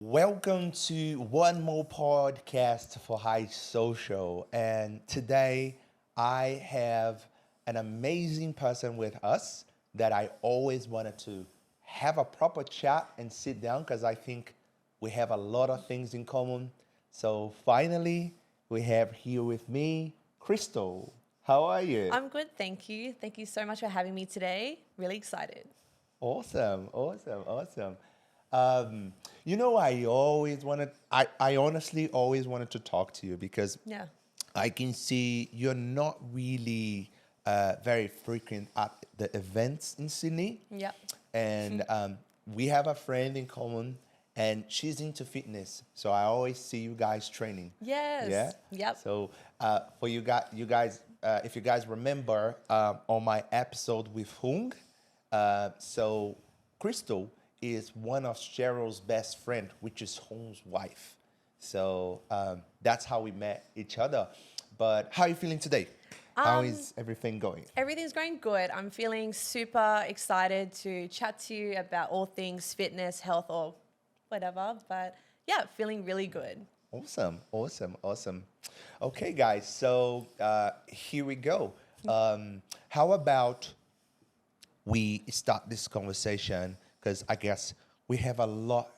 Welcome to one more podcast for High Social. And today I have an amazing person with us that I always wanted to have a proper chat and sit down because I think we have a lot of things in common. So finally, we have here with me Crystal. How are you? I'm good, thank you. Thank you so much for having me today. Really excited. Awesome, awesome, awesome. Um, I honestly always wanted to talk to you because Yeah. I can see you're not really very frequent at the events in Sydney. Yep. And we have a friend in common and she's into fitness. So I always see you guys training. Yeah. Yes. Yep. So for if you guys remember on my episode with Hung, so Crystal is one of Cheryl's best friend, which is Hung's wife. So that's how we met each other. But how are you feeling today? How Um, is everything going? Everything's going good. I'm feeling super excited to chat to you about all things fitness, health, or whatever. But yeah, feeling really good. Awesome, awesome, awesome. Okay, guys, so here we go. How about we start this conversation? Because I guess we have a lot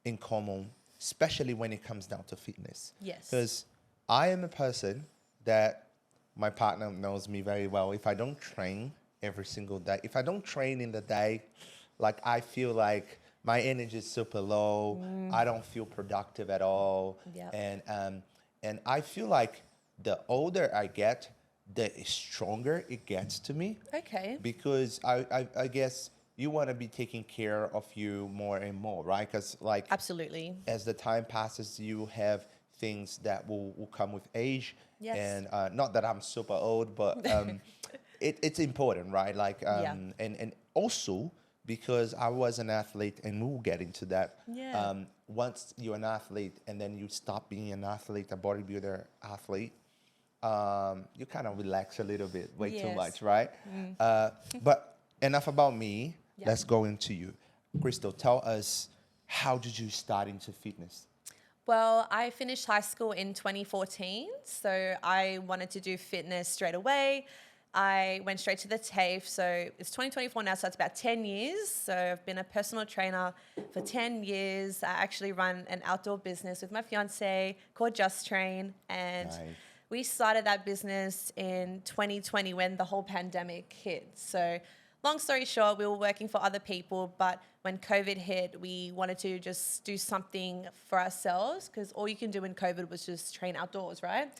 in common, especially when it comes down to fitness. Yes. Because I am a person that my partner knows me very well. If I don't train every single day, if I don't train in the day, like I feel like my energy is super low. I don't feel productive at all. Yep. And I feel like the older I get, the stronger it gets to me Okay. because I guess you want to be taking care of you more and more, right? Because like Absolutely. as the time passes, you have things that will come with age. Yes. And not that I'm super old, but it's important, right? Like, Yeah. and also because I was an athlete, and we'll get into that. Yeah. Once you're an athlete and then you stop being an athlete, a bodybuilder athlete, you kind of relax a little bit, way too Yes. much, right? But enough about me. Yeah. Let's go into you. Crystal, tell us, how did you start into fitness? Well, I finished high school in 2014, so I wanted to do fitness straight away. I went straight to the TAFE, so it's 2024 now, so it's about 10 years. So I've been a personal trainer for 10 years. I actually run an outdoor business with my fiance called Just Train, and Nice. we started that business in 2020 when the whole pandemic hit. So long story short, we were working for other people, but when COVID hit, we wanted to just do something for ourselves because all you can do in COVID was just train outdoors, right?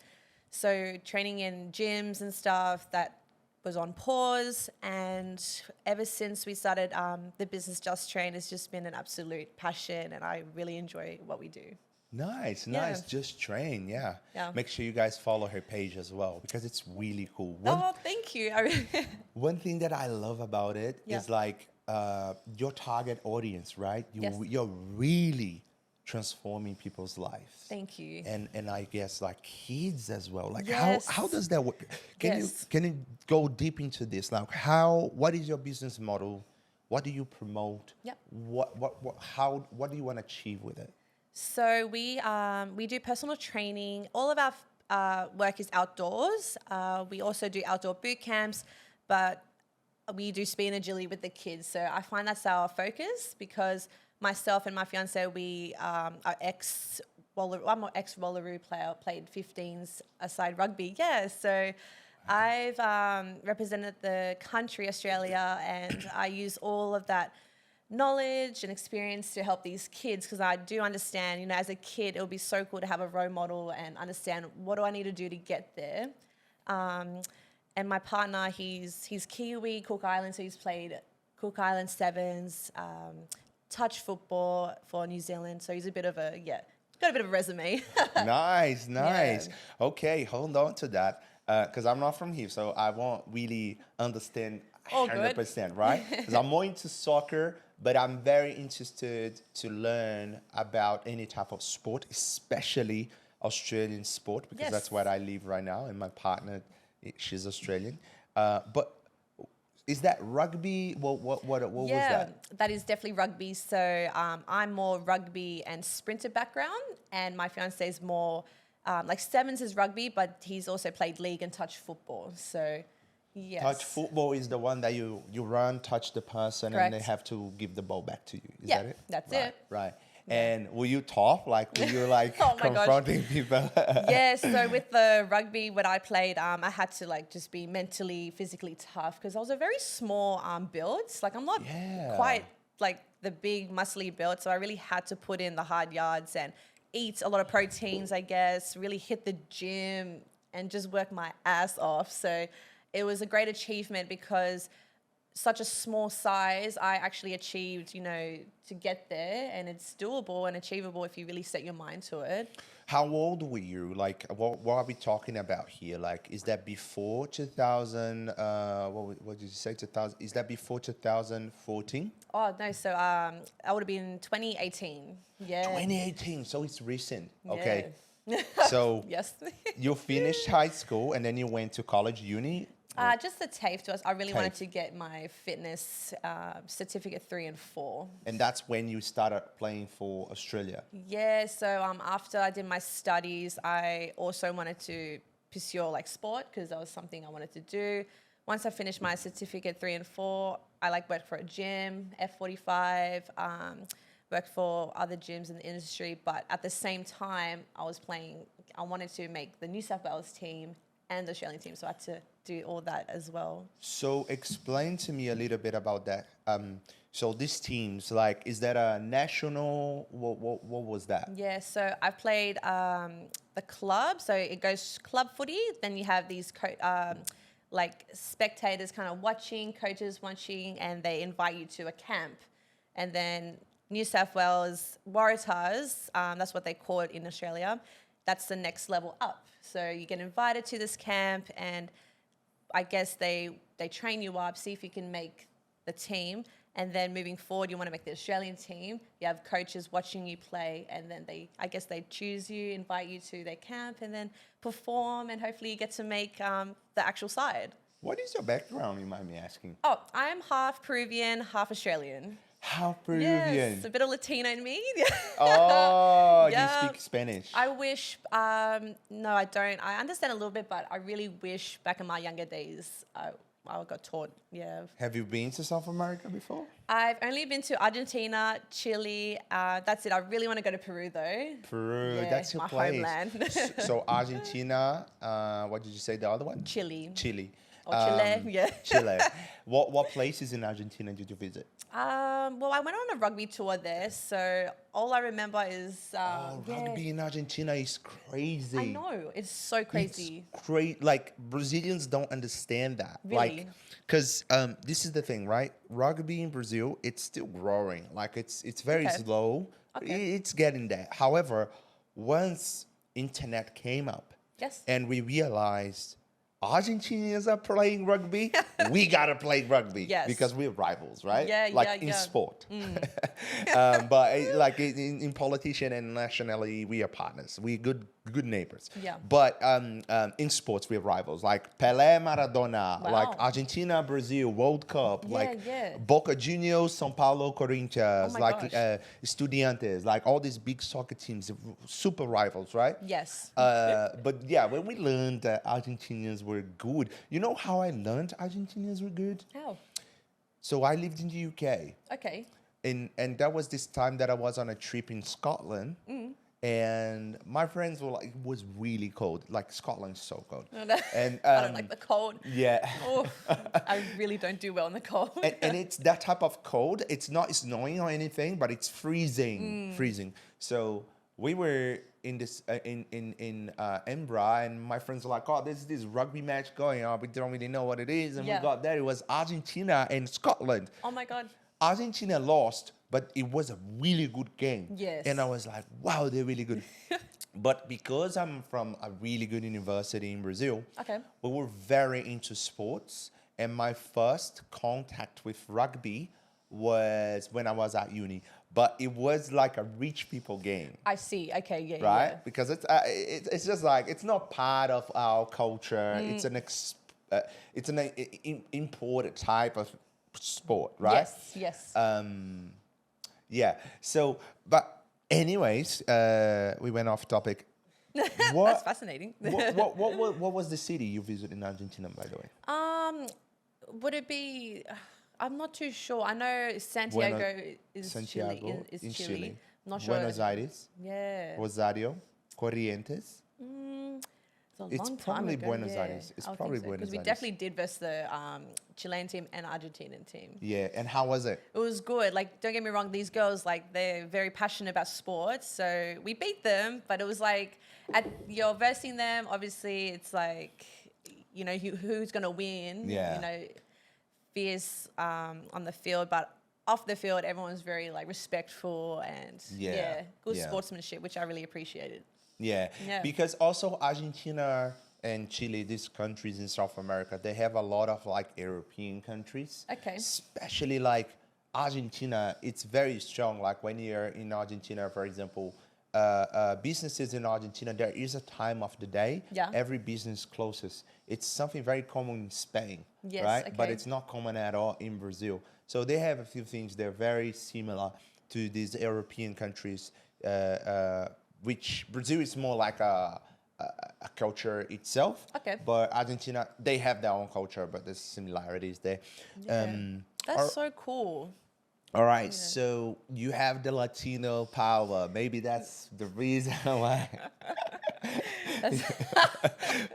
So training in gyms and stuff, that was on pause. And ever since we started the business Just Train, it's just been an absolute passion and I really enjoy what we do. Nice, Yeah. nice. Just train, yeah. Yeah. Make sure you guys follow her page as well because it's really cool. Oh, thank you. One thing that I love about it Yeah. is like your target audience, right? Yes. You're really transforming people's lives. Thank you. And I guess like kids as well. Like Yes. how does that work? Can Yes. you go deep into this? Like what is your business model? What do you promote? Yep. What do you want to achieve with it? So we do personal training. All of our work is outdoors. We also do outdoor boot camps, but we do speed and agility with the kids. So I find that's our focus because myself and my fiance, we are I'm an ex Rolleroo player, played 15s aside rugby. Yeah, so I've represented the country, Australia, and I use all of that knowledge and experience to help these kids because I do understand, as a kid, it would be so cool to have a role model and understand what do I need to do to get there. And my partner, he's Kiwi, Cook Island, so he's played Cook Island Sevens, touch football for New Zealand, so he's got a bit of a resume. Nice, nice. Okay, hold on to that because I'm not from here, so I won't really understand All good. 100%, right? Because I'm more into soccer, but I'm very interested to learn about any type of sport, especially Australian sport, because Yes. that's what I live right now, and my partner, she's Australian. But Is that rugby? What was Yeah, that? that is definitely rugby. So I'm more rugby and sprinter background, and my fiance is more like sevens is rugby, but he's also played league and touch football. So Touch yes, football is the one that you run, touch the person, and they correct. have to give the ball back to you. Is Yeah, that it? that's Right, it. right. Yeah. And were you tough? Like, were you like Oh my gosh. confronting people? Yeah, so with the rugby, when I played, I had to like just be mentally, physically tough because I was a very small build. Like I'm not Yeah. quite like the big muscly build, so I really had to put in the hard yards and eat a lot of proteins, I guess, really hit the gym and just work my ass off. So it was a great achievement because such a small size, I actually achieved, to get there, and it's doable and achievable if you really set your mind to it. How old were you? Like, what are we talking about here? Like, is that before 2000? What did you say? 2000? Is that before 2014? Oh no, so I would have been 2018. Yeah. 2018. So it's recent. Yeah. Okay. So Yes. you finished high school and then you went to college, uni. Just the TAFE to us. I really wanted TAFE. to get my fitness certificate 3 and 4. And that's when you started playing for Australia. Yeah, so after I did my studies, I also wanted to pursue like sport because that was something I wanted to do. Once I finished my certificate 3 and 4, I like worked for a gym, F45, worked for other gyms in the industry. But at the same time, I wanted to make the New South Wales team and the Australian team. So I had to do all that as well. So explain to me a little bit about that. So these teams, like, is that a national? What was that? Yeah, so I played the club. So it goes club footy. Then you have these like spectators kind of watching, coaches watching, and they invite you to a camp. And then New South Wales Waratahs, that's what they call it in Australia. That's the next level up. So you get invited to this camp, and I guess they train you up, see if you can make the team. And then moving forward, you want to make the Australian team. You have coaches watching you play, and then they choose you, invite you to their camp, and then perform, and hopefully you get to make the actual side. What is your background, you mind me asking? Oh, I'm half Peruvian, half Australian. How Peruvian? Yes, a bit of Latino in me. Oh, Yeah. you speak Spanish. I wish, no, I don't. I understand a little bit, but I really wish back in my younger days, I got taught, yeah. Have you been to South America before? I've only been to Argentina, Chile. That's it. I really want to go to Peru, though. Peru, Yeah, that's your my place. homeland. So Argentina, what did you say the other one? Chile. Chile. Or Chile, yeah. Chile. What places in Argentina did you visit? Well, I went on a rugby tour there, so all I remember is yeah. Rugby in Argentina is crazy. I know, it's so crazy. It's great. Like, Brazilians don't understand that. Really? Like, because this is the thing, right? Rugby in Brazil, it's still growing. Like, it's very Okay. slow. Okay. It's getting there. However, once internet came up Yes. and we realized Argentinians are playing rugby, we gotta play rugby. Yes. Because we're rivals, right? Yeah, like yeah, in yeah. sport. But like in politician and nationality, we are partners. We're good neighbors. Yeah. But in sports, we're rivals. Like Pelé, Maradona, Wow. like Argentina, Brazil, World Cup, Yeah, like yeah. Boca Juniors, São Paulo, Corinthians, Oh my like gosh. Estudiantes, like all these big soccer teams, super rivals, right? Yes. But yeah, when we learned that Argentinians were good, you know how I learned Argentinians were good? How? So I lived in the UK, Okay. and that was this time that I was on a trip in Scotland, and my friends were like, it was really cold. Like, Scotland's so cold. And I don't like the cold. yeah. Oh, I really don't do well in the cold. and it's that type of cold. It's not snowing or anything, but it's freezing, freezing. So we were in this in Embra, and my friends were like, "Oh, there's this rugby match going on. We don't really know what it is." And Yeah. we got there. It was Argentina and Scotland. Oh my God. Argentina lost, but it was a really good game. Yes. And I was like, "Wow, they're really good." But because I'm from a really good university in Brazil, Okay. we were very into sports. And my first contact with rugby was when I was at uni. But it was like a rich people game, I see. Okay. Yeah. right? Yeah. Because it's just like, it's not part of our culture. It's an it's an imported type of sport, right? Yes, yes. Yeah. So, but anyways, we went off topic. That's fascinating. What was the city you visited in Argentina, by the way? Would it be? I'm not too sure. I know Santiago is Santiago Chile. Is in Chile. Chile. I'm not sure. Buenos Aires, Yeah. Rosario, Corrientes. It's a It's long time probably ago. Buenos yeah. Aires. It's I would probably think so, Buenos because we Aires. definitely did versus the Chilean team and Argentinian team. Yeah, and how was it? It was good. Like, don't get me wrong, these girls, like, they're very passionate about sports. So we beat them, but it was like, you're versing them. Obviously, it's like, you know, who's going to win. Yeah. You know, fierce on the field, but off the field, everyone's very, like, respectful and, good sportsmanship, which I really appreciated. Yeah, Yeah. because also Argentina and Chile, these countries in South America, they have a lot of like European countries. Okay. Especially like Argentina, it's very strong. Like when you're in Argentina, for example, businesses in Argentina, there is a time of the day. Yeah. Every business closes. It's something very common in Spain, Yes, right? But okay. it's not common at all in Brazil. So they have a few things. They're very similar to these European countries. Which Brazil is more like a culture itself. Okay. But Argentina, they have their own culture, but there's similarities there. Yeah. That's so cool. All right, so you have the Latino power. Maybe that's the reason why.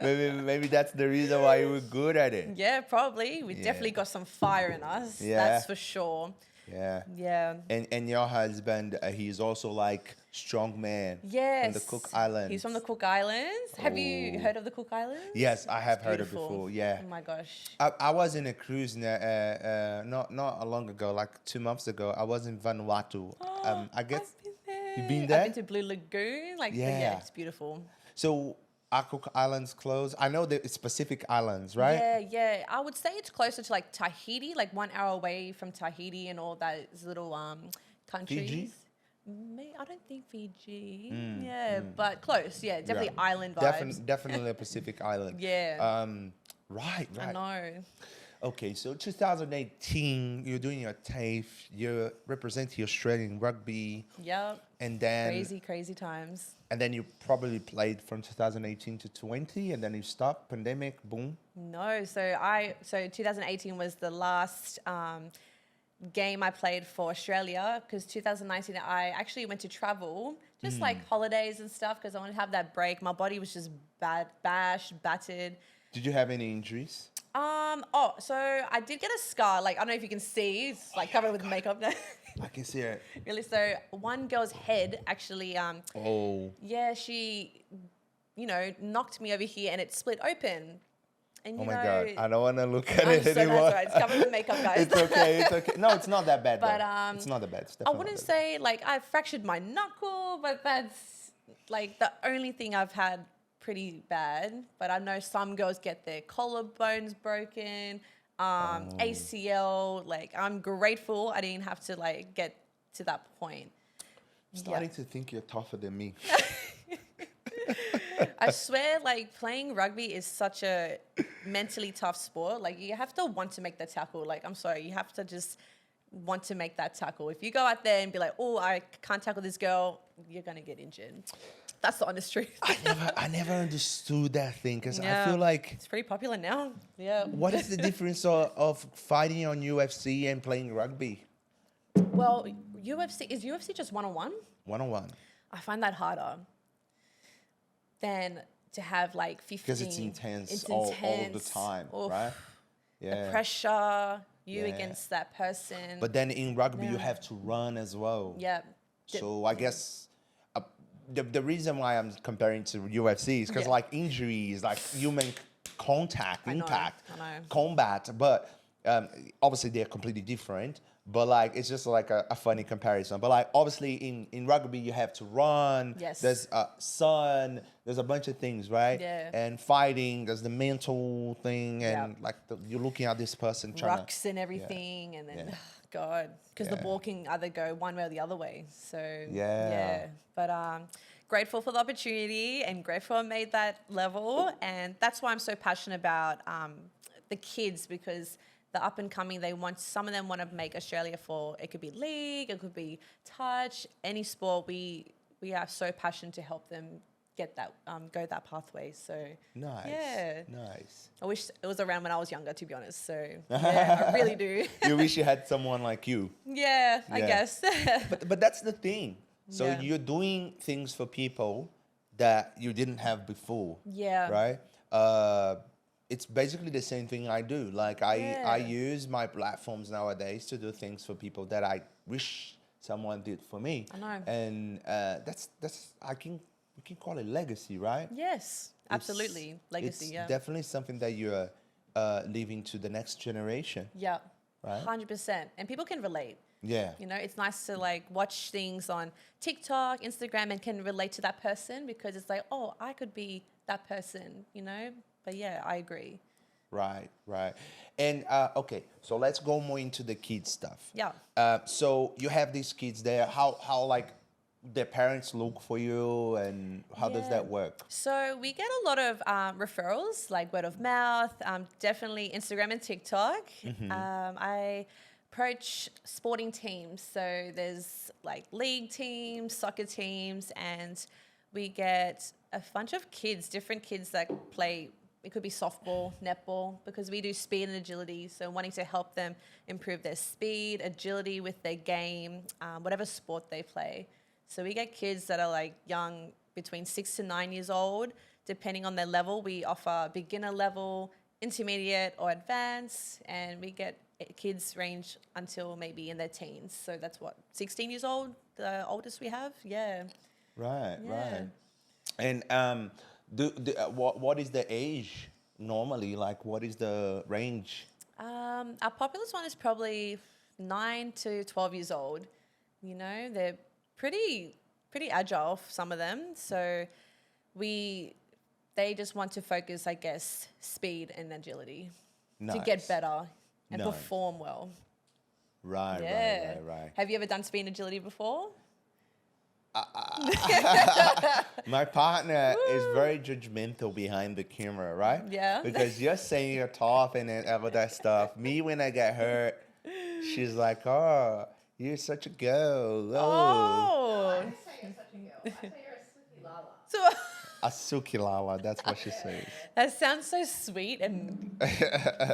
maybe that's the reason why you were good at it. Yeah, probably. We definitely got some fire in us. Yeah. That's for sure. Yeah. Yeah. And your husband, he's also like strong man. Yes. From the Cook Islands. He's from the Cook Islands. Have you heard of the Cook Islands? Yes, I have heard it Beautiful. before. Yeah. Oh my gosh. I was in a cruise not long ago, like 2 months ago. I was in Vanuatu. I guess I've been there. you've been there? I've been to Blue Lagoon. Like, Yeah. yeah, it's beautiful. so. Are Cook Islands closed? I know that it's Pacific Islands, right? Yeah, yeah. I would say it's closer to like Tahiti, like 1 hour away from Tahiti and all those little countries. Fiji? I don't think Fiji. But close. Yeah, definitely island vibes. Definitely a Pacific Island. Yeah. Right. I know. Okay, so 2018, you're doing your TAFE, you're representing Australian rugby, Yep. and then Crazy times. and then you probably played from 2018 to 20, and then you stopped, pandemic, boom. No, so 2018 was the last game I played for Australia, because 2019 I actually went to travel, just like holidays and stuff, because I wanted to have that break. My body was just battered. Did you have any injuries? So I did get a scar. Like, I don't know if you can see, it's like covered with makeup now. I can see it. Really, so one girl's head actually, yeah, she, knocked me over here and it split open. And Oh you my know, God, I don't want to look at I'm it so anymore. that's right. It's covered with makeup, guys. It's okay, it's okay. No, it's not that bad, But, though. It's not that bad. It's I definitely wouldn't not that say like I fractured my knuckle, but that's like the only thing I've had pretty bad. But I know some girls get their collarbones broken, ACL. Like, I'm grateful I didn't have to like get to that point. I'm starting to think you're tougher than me. I swear, like, playing rugby is such a mentally tough sport. Like, you have to want to make the tackle. Like, I'm sorry, you have to just want to make that tackle. If you go out there and be like, oh, I can't tackle this girl, you're going to get injured. That's the honest truth. I never understood that thing, because Yeah. I feel like, It's pretty popular now. Yeah. what is the difference of fighting on UFC and playing rugby? Well, is UFC just one-on-one? One-on-one. I find that harder than to have like 15. Because it's intense, It's all the intense. time, Oof. right? The Yeah. pressure, you Yeah. against that person. But then in rugby, you Yeah. have to run as well. yeah. So I guess the reason why I'm comparing to UFC is because Yeah. like injuries, like human contact, I know, impact, I know. combat, but obviously they're completely different. But like it's just like a funny comparison. But like obviously in rugby you have to run. Yes. There's sun. There's a bunch of things, right? Yeah. And fighting. There's the mental thing, and Yeah. like you're looking at this person trying to. Rucks and everything, and then Yeah. God, because the Yeah. ball can either go one way or the other way. So Yeah. But grateful for the opportunity and grateful I made that level. And that's why I'm so passionate about the kids, because the up and coming, some of them want to make Australia for, it could be league, it could be touch, any sport. We are so passionate to help them get that, go that pathway. So Nice. yeah. Nice. I wish it was around when I was younger, to be honest. So yeah, I really do. You wish you had someone like you. Yeah, I Yeah. guess. But that's the thing. So Yeah. you're doing things for people that you didn't have before. Yeah. Right? It's basically the same thing I do. Like I Yeah. use my platforms nowadays to do things for people that I wish someone did for me. I know. And that's we can call it legacy, right? Yes, absolutely. Legacy, It's yeah. definitely something that you're leaving to the next generation. Yeah. Right. 100%. And people can relate. Yeah. You know, it's nice to like watch things on TikTok, Instagram, and can relate to that person, because it's like, oh, I could be that person, you know? But yeah, I agree. Right, right. And okay, so let's go more into the kids stuff. Yeah. So you have these kids there. How like their parents look for you, and how does Yeah. that work? So we get a lot of referrals, like word of mouth, definitely Instagram and TikTok. I approach sporting teams. So there's like league teams, soccer teams, and we get a bunch of kids, different kids that play. It could be softball, netball, because we do speed and agility. So wanting to help them improve their speed, agility with their game, whatever sport they play. So we get kids that are like young, between 6 to 9 years old, depending on their level. We offer beginner level, intermediate, or advanced, and we get kids range until maybe in their teens. So that's what, 16 years old, the oldest we have? Yeah. Right, Yeah. right. And what is the age normally? Like, what is the range? Our populous one is probably 9 to 12 years old. You know, they're pretty agile, some of them. So they just want to focus, I guess, speed and agility to get Nice. better and Nice. perform well. Right, Yeah. right. Have you ever done speed and agility before? My partner is very judgmental behind the camera, right? Yeah. Because you're saying you're tough and then all that stuff. Me, when I get hurt, she's like, "Oh, you're such a girl." Oh. Oh. I say you're such a girl. I say you're a Suki Lala. So A Suki Lala, that's what she says. that sounds so sweet and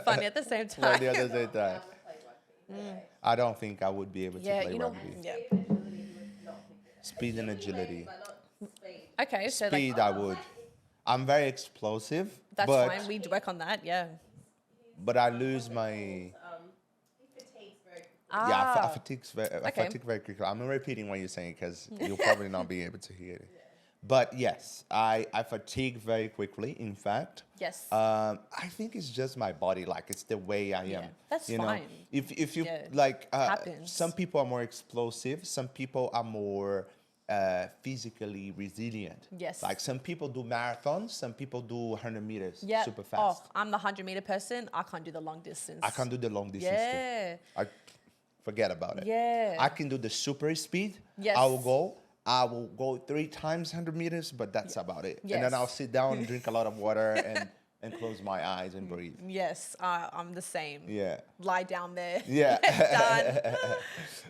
funny at the same time. Well, the other day, that Play rugby. I don't think I would be able to Yeah, play you know, rugby. yeah. Speed and agility. But not speed. Okay, so Speed, like, I would. I'm very explosive, that's but fine. We work on that, yeah. but I lose my He fatigues very quickly. I Ah. fatigue very quickly. I'm repeating what you're saying because you'll probably not be able to hear it. But yes, I fatigue very quickly. In fact, Yes. I think it's just my body, like it's the way I am. Yeah, that's you fine. know, if you Yeah, like, happens. some people are more explosive. Some people are more physically resilient. Yes. Like some people do marathons. Some people do 100 meters Yeah. super fast. Oh, I'm the 100-meter person. I can't do the long distance. I can't do the long distance. Too. Yeah. I forget about it. Yeah. I can do the super speed. Yes. I will go 3 times 100 meters, but that's about it. And then Yes. I'll sit down and drink a lot of water and close my eyes and breathe. Yes, I'm the same. Yeah. Lie down there. Yeah. Done.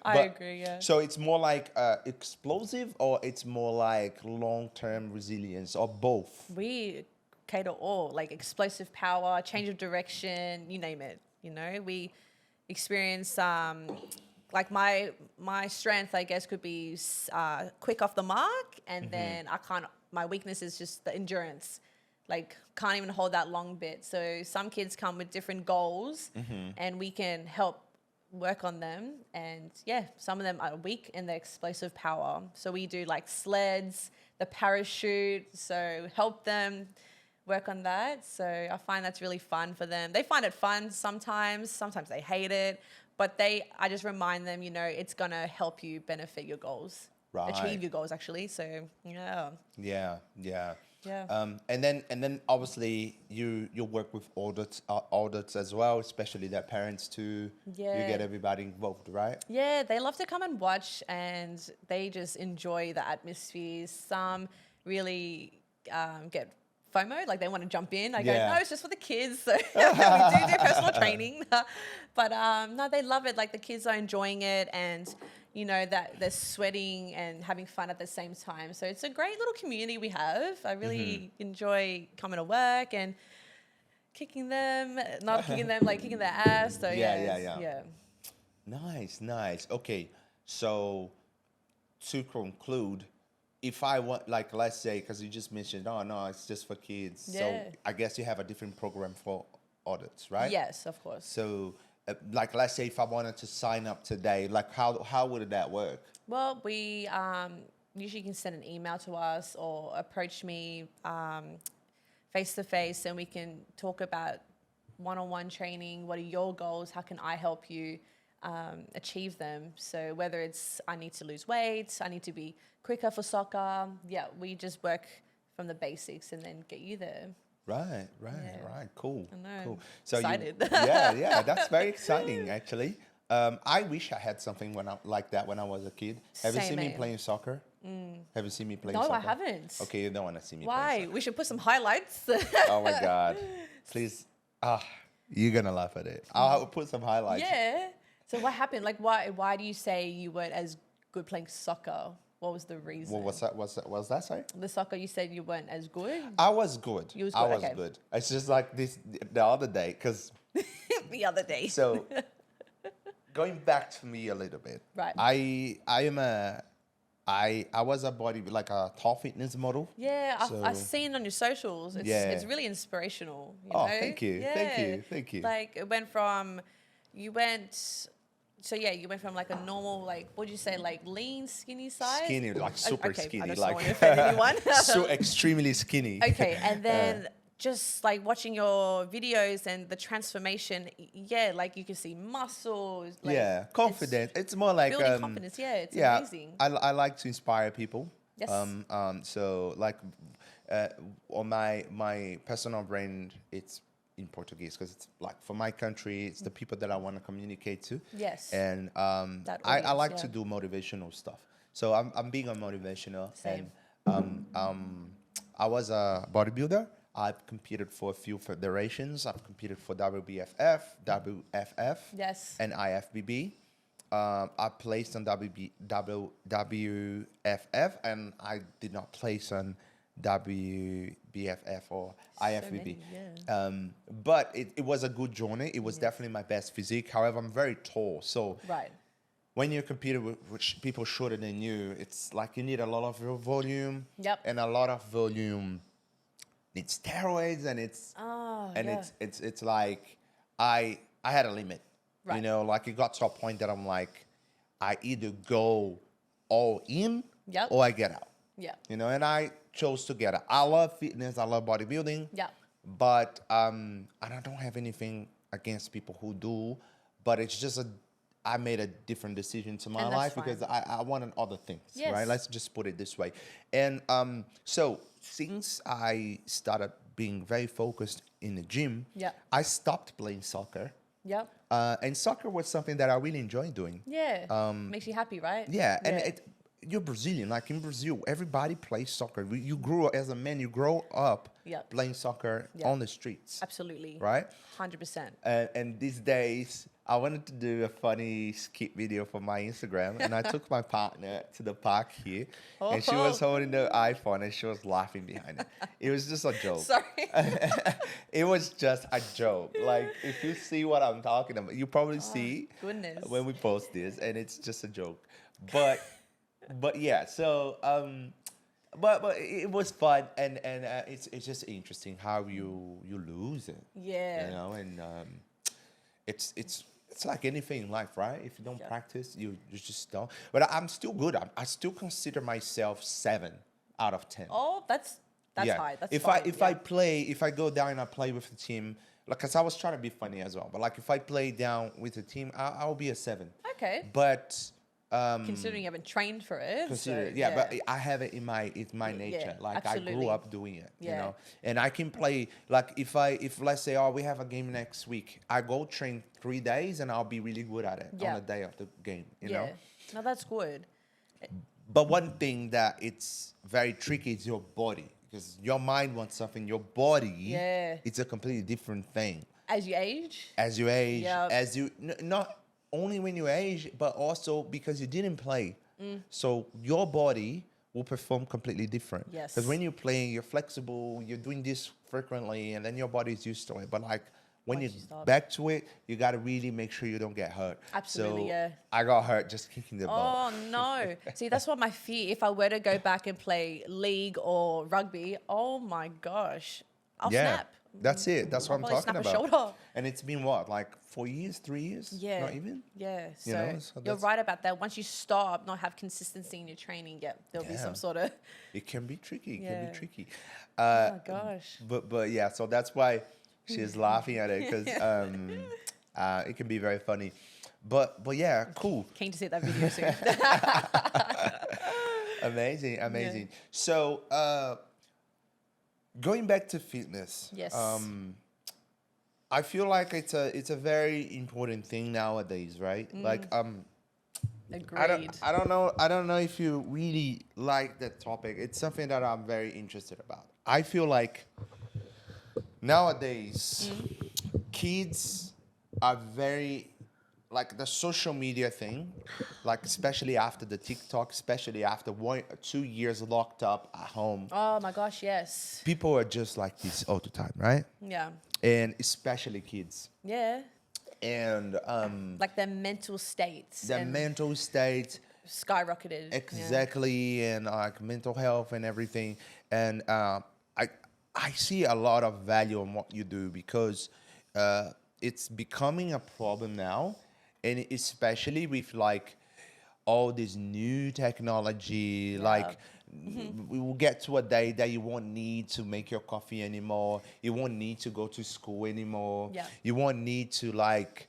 I But- agree, yeah. So it's more like explosive, or it's more like long-term resilience, or both? We cater all, like explosive power, change of direction, you name it. You know, we experience like my strength, I guess, could be quick off the mark, and then my weakness is just the endurance. Like can't even hold that long bit. So some kids come with different goals, and we can help work on them. And yeah, some of them are weak in their explosive power. So we do like sleds, the parachute. So help them work on that. So I find that's really fun for them. They find it fun sometimes. Sometimes they hate it. But I just remind them, you know, it's gonna help you benefit your goals. Right. achieve your goals actually. So yeah. Yeah. Yeah. And then obviously you work with audits as well, especially their parents too. You Yeah. get everybody involved, right? Yeah, they love to come and watch, and they just enjoy the atmospheres. Some really get FOMO, like they want to jump in. I go, Yeah. no, it's just for the kids. So we do personal training, but no, they love it. Like the kids are enjoying it, and you know that they're sweating and having fun at the same time. So it's a great little community we have. I really enjoy coming to work and kicking them, not kicking them, like kicking their ass. So Yeah. Nice. Okay, so to conclude, if I want, like, let's say, because you just mentioned, oh no, it's just for kids. So Yeah. I guess you have a different program for audits, right? Yes, of course. So, like, let's say if I wanted to sign up today, like, how would that work? Well, we usually can send an email to us or approach me face to face, and we can talk about one-on-one training. What are your goals? How can I help you achieve them? So whether it's I need to lose weight, I need to be quicker for soccer. Yeah, we just work from the basics and then get you there. Right. Yeah. Cool. I know. Cool. So Excited. yeah, that's very exciting actually. I wish I had something like that when I was a kid. Have you Same, seen me mate. playing soccer? Have you seen me playing No, soccer? I haven't. Okay, you don't want to see me Why? play We should put some highlights. soccer. Oh my God. Please. You're going to laugh at it. I'll put some highlights. Yeah. So what happened? Like, why do you say you weren't as good playing soccer? What was the reason? What was that, sorry? The soccer, you said you weren't as good I was good. You was I good, was okay. good. It's just like the other day, because the other day. so going back to me a little bit. Right. I was a like a tall fitness model. Yeah, So- I've seen on your socials. It's really inspirational. You Oh, know? thank you. Thank you. Like it went from, you went from like a normal, like, what'd you say, like lean, skinny size? Skinny, like super okay, I skinny, just like don't want to offend anyone. so extremely skinny. Okay, and then just like watching your videos and the transformation, yeah, like you can see muscles. Like, Yeah, confident. It's more like building confidence. Yeah, it's yeah, amazing. I like to inspire people. Yes. So like on my personal brand, it's in Portuguese because it's like for my country, it's the people that I want to communicate to. Yes. And That I audience, like yeah. to do motivational stuff. So I'm big on motivational. Same. And I was a bodybuilder. I've competed for a few federations. I've competed for WBFF, WFF, Yes. and IFBB. I placed on WFF, and I did not place on WBFF or IFBB. many, yeah. But it was a good journey. It was definitely my best physique. However, I'm very tall, so Right. when you're competing with people shorter than you, it's like you need a lot of volume. Yep. And a lot of volume needs steroids, and it's yeah. it's like I had a limit. You Right. know, like it got to a point that I'm like, I either go all in Yep. or I get out. Yeah. You know, and I chose to get out. I love fitness, I love bodybuilding. Yeah. But and I don't have anything against people who do, but it's just I made a different decision to my And that's life fine. because I wanted other things, Yes. right? Let's just put it this way. And so since I started being very focused in the gym, Yeah. I stopped playing soccer. Yep. And soccer was something that I really enjoyed doing. Yeah. Makes you happy, right? Yeah, and you're Brazilian. Like in Brazil, everybody plays soccer. You grew up as a man. You grow up Yep. playing soccer Yep. on the streets, Absolutely. right? 100%. And these days, I wanted to do a funny skit video for my Instagram, and I took my partner to the park here, and she was holding the iPhone, and she was laughing behind it. It was just a joke. Sorry. It was just a joke. Like if you see what I'm talking about, you probably see goodness. when we post this, and it's just a joke. But yeah, so but it was fun, and it's just interesting how you lose it. Yeah. You know, and it's like anything in life, right? If you don't practice, you just don't. But I'm still good. I still consider myself 7 out of 10. Oh, that's high. That's if fine. if I go down and I play with the team, like, cause I was trying to be funny as well. But like, if I play down with the team, I'll be a 7. Okay. But Considering you haven't trained for it. Consider So, it. Yeah, but I have it in my nature. Like I grew absolutely. up doing it, you Yeah. know. And I can play like if let's say we have a game next week, I go train 3 days and I'll be really good at it on Yeah. the day of the game, you Yeah. know. No, that's good. But one thing that it's very tricky is your body because your mind wants something, your body Yeah. it's a completely different thing. As you age. As you age, Yep. as you not only when you age, but also because you didn't play. So your body will perform completely different. Yes. Because when you're playing, you're flexible, you're doing this frequently, and then your body's used to it. But like when Once you're you stop. back to it, you got to really make sure you don't get hurt. Absolutely, so yeah. I got hurt just kicking the ball. Oh no! See, that's what my fear. If I were to go back and play league or rugby, oh my gosh, I'll snap. That's it. That's what I'm I'll probably talking snap a about. shoulder. And it's been what, like 4 years, 3 years? Yeah. Not even? Yeah. So, You know, so you're that's- right about that. Once you stop, not have consistency in your training, there'll be Yeah. some sort of. It can be tricky. It can Yeah. be tricky. Oh my gosh. But yeah, so that's why she's laughing at it because it can be very funny. But yeah, cool, Keen to see that video soon. amazing. So going back to fitness, Yes. I feel like it's a very important thing nowadays, right? Like Agreed. I don't know if you really like that topic. It's something that I'm very interested about. I feel like nowadays kids are very like the social media thing, like especially after the TikTok, especially after 2 years locked up at home. Oh my gosh, yes. People are just like this all the time, right? Yeah. And especially kids. Yeah. And Like their mental states. the and mental state, skyrocketed. Yeah. exactly, and like mental health and everything. And I see a lot of value in what you do because it's becoming a problem now, and especially with like all this new technology, like we will get to a day that you won't need to make your coffee anymore. You won't need to go to school anymore. Yeah. You won't need to like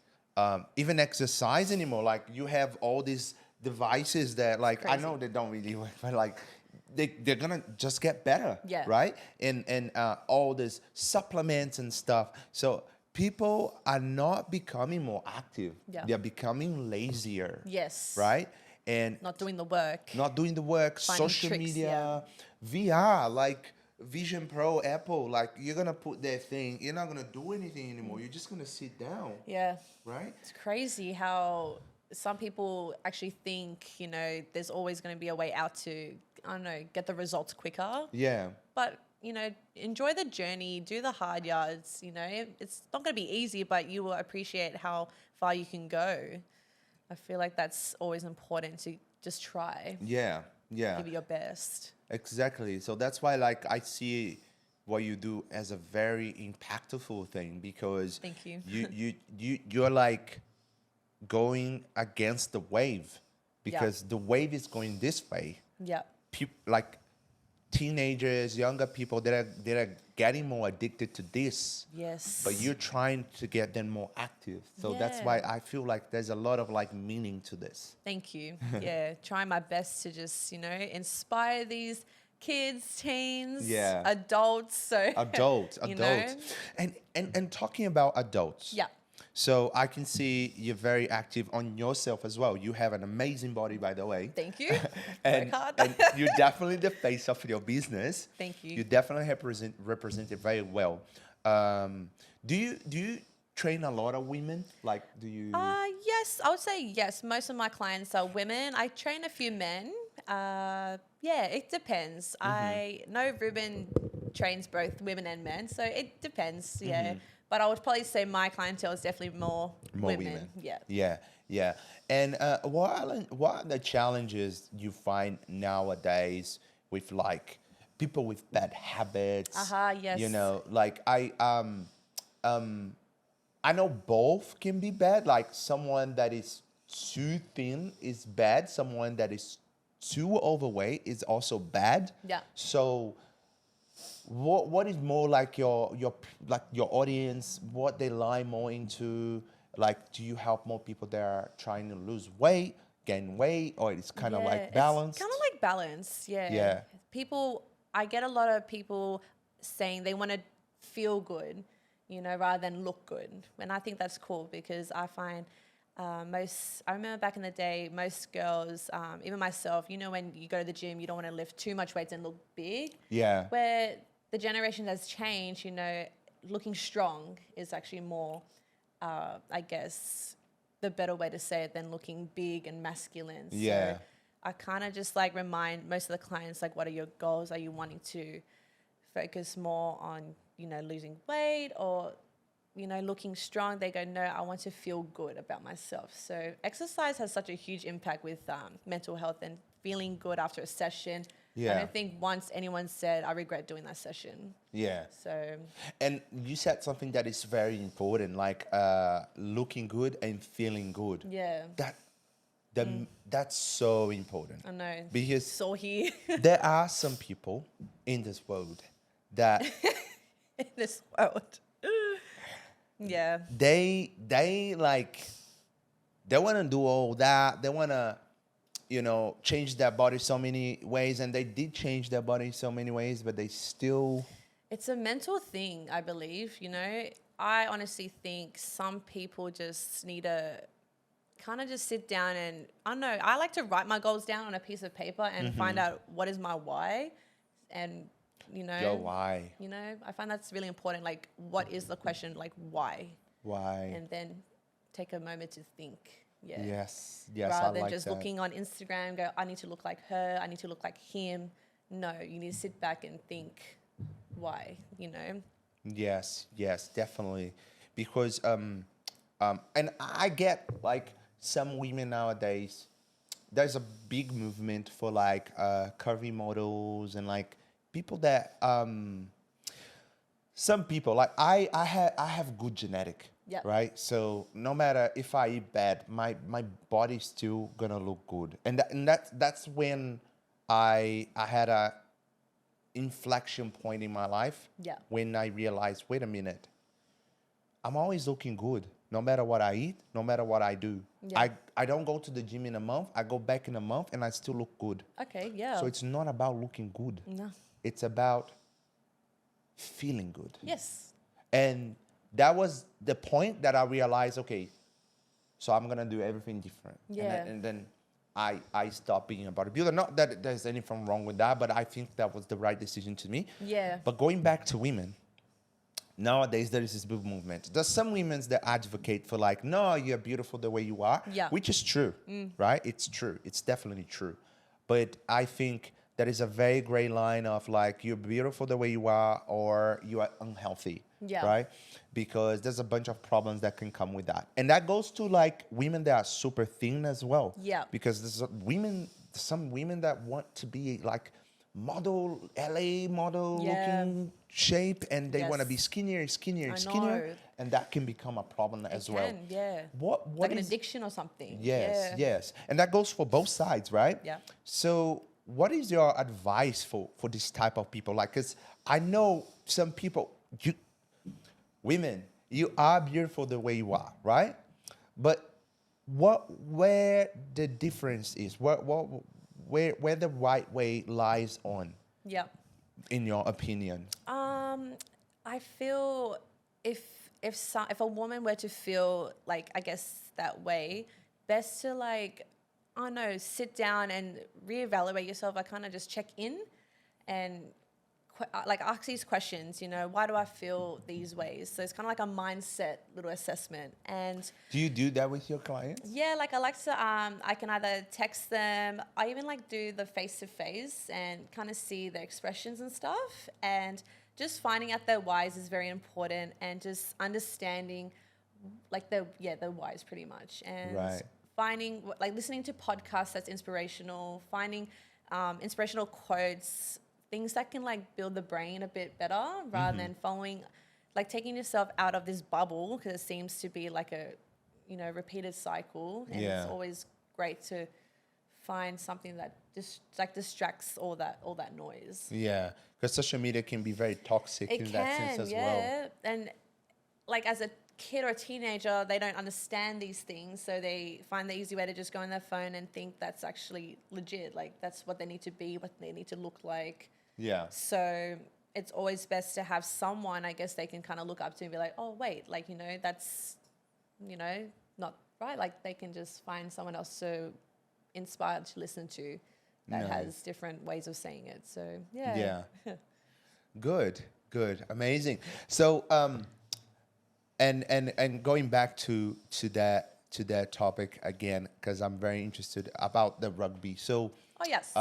even exercise anymore. Like you have all these devices that like I crazy. know they don't really work, but like they're gonna just get better. Yeah. Right? And all this supplements and stuff. So people are not becoming more active. Yeah. They're becoming lazier. Yes. Right? And Not doing the work. not doing the work, Finding social tricks, media, VR, like Vision Pro, Apple, like you're gonna put that thing, you're not gonna do anything anymore. You're just gonna sit down, Yeah. right? It's crazy how some people actually think, there's always going to be a way out to, I don't know, get the results quicker. Yeah, But, enjoy the journey, do the hard yards, It's not going to be easy, but you will appreciate how far you can go. I feel like that's always important to just try, yeah, give it your best. exactly. So that's why, like, I see what you do as a very impactful thing because Thank you. you're like going against the wave because the wave is going this way. Yeah. Like teenagers, younger people that are getting more addicted to this. Yes. But you're trying to get them more active. So that's why Yeah. I feel like there's a lot of like meaning to this. Thank you. Yeah, trying my best to just, inspire these kids, teens, Yeah. adults. So Adults. You know? And talking about adults. Yeah. So I can see you're very active on yourself as well. You have an amazing body, by the way. Thank you. and, Work hard. and you're definitely the face of your business. Thank you. You definitely represent it very well. Do you train a lot of women? Like, do you? Yes, I would say yes. Most of my clients are women. I train a few men. Yeah, it depends. I know Ruben trains both women and men, so it depends. Yeah, but I would probably say my clientele is definitely more women. Yeah. Yeah. And what are the challenges you find nowadays with like people with bad habits? Yes. You know, like I know both can be bad. Like someone that is too thin is bad. Someone that is too overweight is also bad. Yeah. So what is more like your audience, what they lie more into? Like, do you help more people that are trying to lose weight, gain weight, or it's kind of Yeah, like balanced? It's kind of like balance. Yeah. Yeah. I get a lot of people saying they want to feel good, rather than look good. And I think that's cool because I find I remember back in the day, most girls, even myself, when you go to the gym, you don't want to lift too much weights and look big. Yeah. Where the generation has changed, looking strong is actually more, I guess, the better way to say it than looking big and masculine. Yeah. So I kind of just like remind most of the clients, like, what are your goals? Are you wanting to focus more on, losing weight or, looking strong? They go, no, I want to feel good about myself. So exercise has such a huge impact with mental health and feeling good after a session. Yeah. I don't think once anyone said, I regret doing that session. Yeah. So And you said something that is very important, like looking good and feeling good. yeah, That's so important. I know. Because Saw here there are some people in this world that in this world. Yeah. they want to do all that. They want to, change their body so many ways, and they did change their body so many ways, but they still. It's a mental thing, I believe, I honestly think some people just need to kind of just sit down and, I don't know, I like to write my goals down on a piece of paper and find out what is my why. And, Your why? I find that's really important. Like, what is the question? Like, why? Why? And then take a moment to think. Yeah. Yes, Rather I than like just that. looking on Instagram, go, I need to look like her, I need to look like him. No, you need to sit back and think why, Yes, definitely, because and I get like some women nowadays. There's a big movement for like curvy models and like people that some people like I have good genetic. Yep. Right. So no matter if I eat bad, my body's still gonna look good, and that's when I had a inflection point in my life. Yeah. When I realized, wait a minute, I'm always looking good, no matter what I eat, no matter what I do. Yeah. I don't go to the gym in a month. I go back in a month, and I still look good. Okay, yeah. So it's not about looking good. No. It's about feeling good. Yes. And that was the point that I realized, okay, so I'm going to do everything different. Yeah. And then I stopped being a bodybuilder. Not that there's anything wrong with that, but I think that was the right decision to me. Yeah. But going back to women, nowadays there is this big movement. There's some women that advocate for like, no, you're beautiful the way you are, Yeah. which is true, right? It's true. It's definitely true. But I think there is a very gray line of like, you're beautiful the way you are or you are unhealthy, Yeah. right? Because there's a bunch of problems that can come with that. And that goes to like women that are super thin as well. Yeah. Because there's some women that want to be like model, LA model Yeah. looking shape, and they want to Yes. be skinnier, I skinnier. know. And that can become a problem as well. Can, yeah. What Like an is- addiction or something. Yes, Yeah. yes. And that goes for both sides, right? Yeah. So what is your advice for this type of people? Like, because I know some people, women, you are beautiful the way you are, right? But where the difference is, where the right way lies on, Yeah. in your opinion? I feel if a woman were to feel like, I guess, that way, best to like, I don't know, sit down and reevaluate yourself. I kind of just check in and like ask these questions, why do I feel these ways? So it's kind of like a mindset little assessment. And Do you do that with your clients? yeah, like I like to, I can either text them, I even like do the face-to-face and kind of see their expressions and stuff. And just finding out their whys is very important, and just understanding like their whys pretty much. And Right. finding, like listening to podcasts that's inspirational, finding inspirational quotes, things that can like build the brain a bit better rather than following, like taking yourself out of this bubble, because it seems to be like a, repeated cycle. And Yeah. it's always great to find something that just like distracts all that noise. Yeah, because social media can be very toxic It in can, that sense as yeah. well. And like as a kid or a teenager, they don't understand these things, so they find the easy way to just go on their phone and think that's actually legit. Like that's what they need to be, what they need to look like. Yeah. So it's always best to have someone, I guess, they can kind of look up to and be like, oh, wait, like, you know, that's, you know, not right. Like they can just find someone else to inspire to listen to that has different ways of saying it. So, yeah. Yeah. Good. Amazing. So, and going back to that topic again, because I'm very interested about the rugby. So, Oh, yes.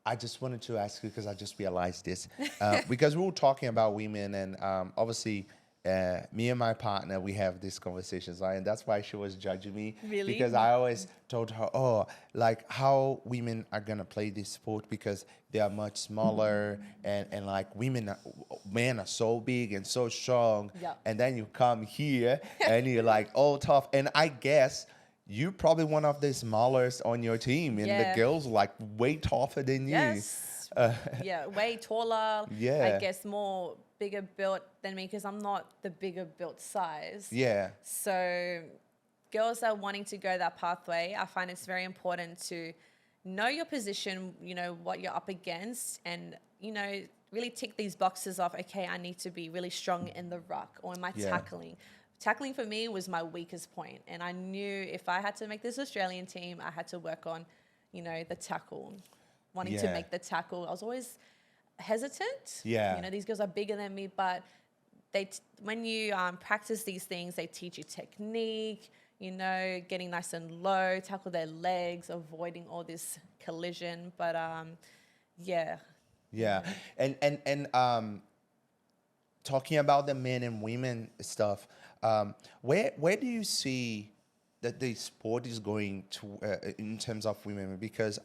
I just wanted to ask you because I just realized this because we were talking about women and obviously me and my partner, we have these conversations, right? And that's why she was judging me. Really? Because I always told her, oh, like how women are going to play this sport because they are much smaller and like men are so big and so strong. Yeah. And then you come here and you're like all tough. And I guess you're probably one of the smallest on your team and the girls are like way tougher than you. Yes. Yeah, way taller. Yeah. I guess more bigger built than me because I'm not the bigger built size. Yeah. So girls that are wanting to go that pathway, I find it's very important to know your position, you know, what you're up against and, you know, really tick these boxes off, okay, I need to be really strong in the ruck or in my tackling. Tackling for me was my weakest point. And I knew if I had to make this Australian team, I had to work on, you know, the tackle, wanting to make the tackle. I was always hesitant. Yeah. You know, these girls are bigger than me, but when you practice these things, they teach you technique, you know, getting nice and low, tackle their legs, avoiding all this collision. But yeah. Yeah. And talking about the men and women stuff, where do you see that the sport is going to in terms of women? Because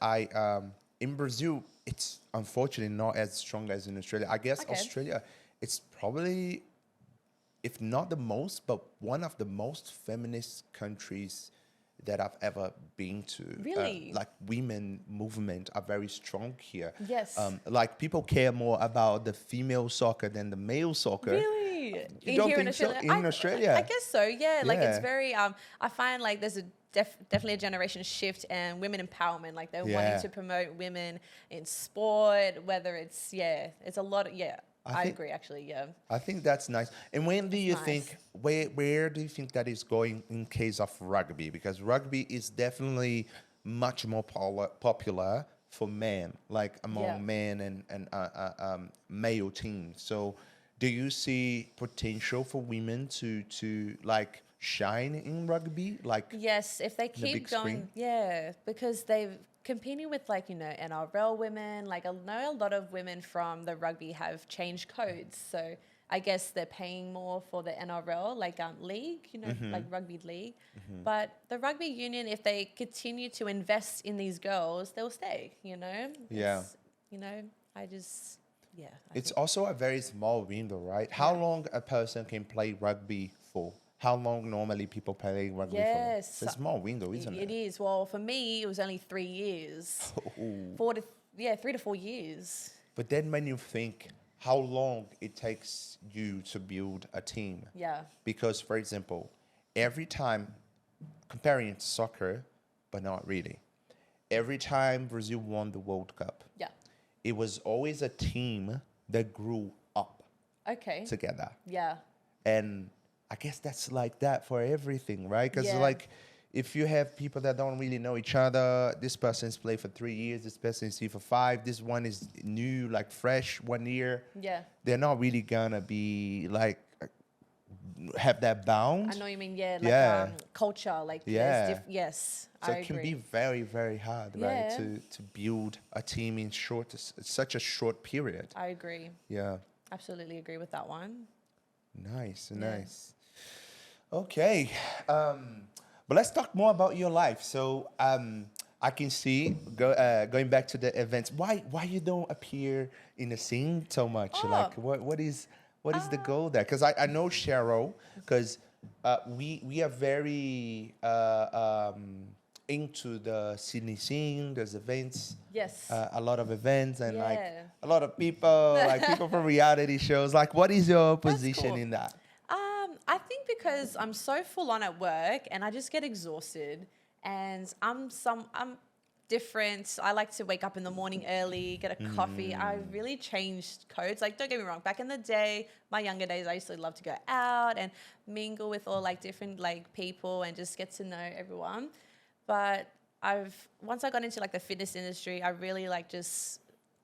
in Brazil, it's unfortunately not as strong as in Australia. I guess Australia, it's probably, if not the most, but one of the most feminist countries that I've ever been to. Really? Like women movement are very strong here. Yes. Like people care more about the female soccer than the male soccer. Really? You don't Here think so? In Australia? I guess so, yeah. Like it's Yeah. very, I find like there's definitely a generation shift and women empowerment. Like they're wanting to promote women in sport, whether it's, it's a lot of, I agree actually, I think that's nice. And when do you think, where do you think that is going in case of rugby? Because rugby is definitely much more popular for men, like among men and male teams. So do you see potential for women to like shine in rugby? Like yes, if they keep going, because they've competing with like, you know, NRL women, like I know a lot of women from the rugby have changed codes. So I guess they're paying more for the NRL, like league, you know, like rugby league. But the rugby union, if they continue to invest in these girls, they'll stay, you know? You know, I just, it's also a very small window, right? How long a person can play rugby for? How long normally people play rugby for? It's a small window, isn't it? It is. Well, for me, it was only 3 years. 3 to 4 years. But then when you think how long it takes you to build a team. Yeah. Because, for example, every time, comparing it to soccer, but not really, every time Brazil won the World Cup, it was always a team that grew up together. Yeah. And I guess that's like that for everything, right? Because like if you have people that don't really know each other, this person's played for 3 years, this person's here for 5, this one is new, like fresh 1 year. Yeah. They're not really gonna be like have that bound. I know you mean, like culture, like yes. So I it can agree. be very, very hard, right? To build a team in such a short period. I agree. Yeah. Absolutely agree with that one. Nice. Okay. But let's talk more about your life. So I can see going back to the events. Why you don't appear in the scene so much? Like what is the goal there? Because I know Cheryl, because we are very into the Sydney scene. There's events. Yes. A lot of events and like a lot of people, like people from reality shows. Like, what is your position in that? I think because I'm so full on at work and I just get exhausted, and I'm different. I like to wake up in the morning early, get a coffee. I really changed codes. Like, don't get me wrong, back in the day, my younger days, I used to love to go out and mingle with all like different like people and just get to know everyone. But once I got into like the fitness industry, I really like just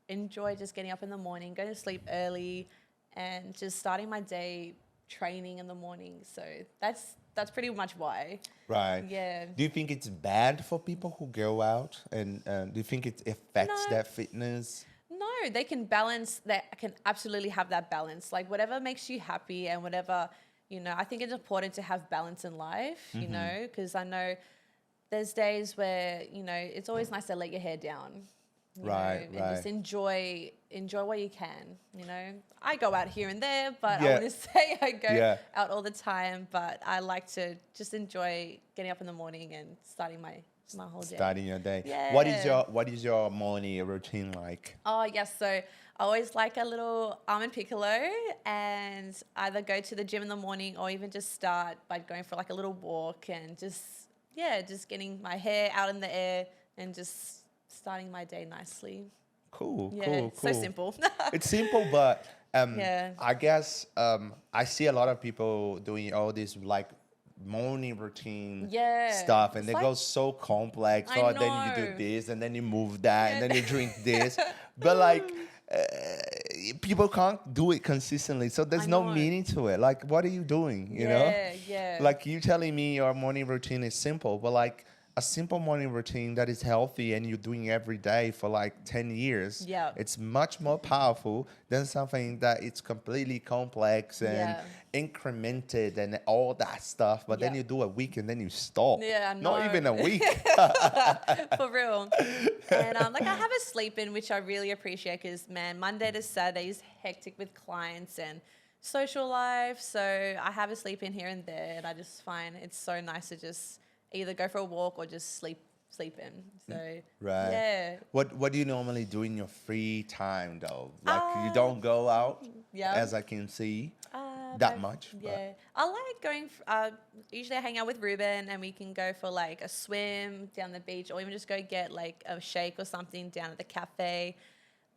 enjoy just getting up in the morning, going to sleep early, and just starting my day training in the morning. So that's pretty much why. Right. Yeah. Do you think it's bad for people who go out, and do you think it affects No. their fitness? No, they can balance. They can absolutely have that balance. Like whatever makes you happy and whatever, I think it's important to have balance in life, because I know there's days where, it's always nice to let your hair down. Right, And just enjoy what you can. I go out here and there, but I Yeah. wouldn't say I go Yeah. out all the time. But I like to just enjoy getting up in the morning and starting my whole day. Starting your day. Yeah. What is your morning routine like? Oh yes, so I always like a little almond piccolo, and either go to the gym in the morning or even just start by going for like a little walk and just getting my hair out in the air and just starting my day nicely. Cool, Yeah, cool. so simple. It's simple, but Yeah. I guess I see a lot of people doing all this like morning routine Yeah. stuff, and It's they like- go so complex. I Oh, then you do know. this, and then you move that, Yeah. and then you drink this. But like people can't do it consistently, so there's I no know. meaning to it. Like, what are you doing? You know? Yeah. Like you telling me your morning routine is simple, but like a simple morning routine that is healthy and you're doing every day for like 10 years, Yeah. it's much more powerful than something that it's completely complex and Yeah. incremented and all that stuff. But then Yeah. you do a week and then you stop. Yeah, I Not know. even a week. For real. And like I have a sleep in, which I really appreciate because, man, Monday to Saturday is hectic with clients and social life. So I have a sleep in here and there, and I just find it's so nice to just either go for a walk or just sleep in. So Right. yeah. What do you normally do in your free time though? Like you don't go out, yeah. as I can see, Uh, that my- much. but- Yeah, I like going. Usually, I hang out with Ruben, and we can go for like a swim down the beach, or even just go get like a shake or something down at the cafe,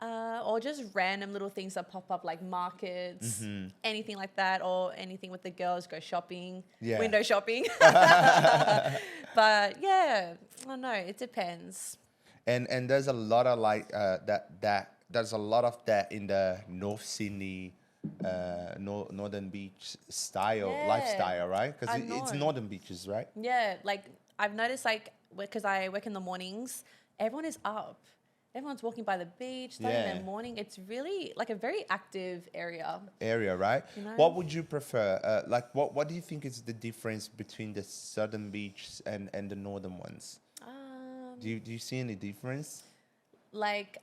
or just random little things that pop up like markets, anything like that, or anything with the girls. Go shopping, Yeah. window shopping. But yeah, I don't know. It depends. And there's a lot of like there's a lot of that in the North Sydney, Northern Beach style Yeah, lifestyle, right? Because I it's know. Northern Beaches, right? Yeah, like I've noticed, like because I work in the mornings, everyone is up. Everyone's walking by the beach, starting Yeah. their morning. It's really like a very active area. Area, right? You know? What would you prefer? Like, what do you think is the difference between the Southern Beach and the Northern ones? Do you see any difference? Like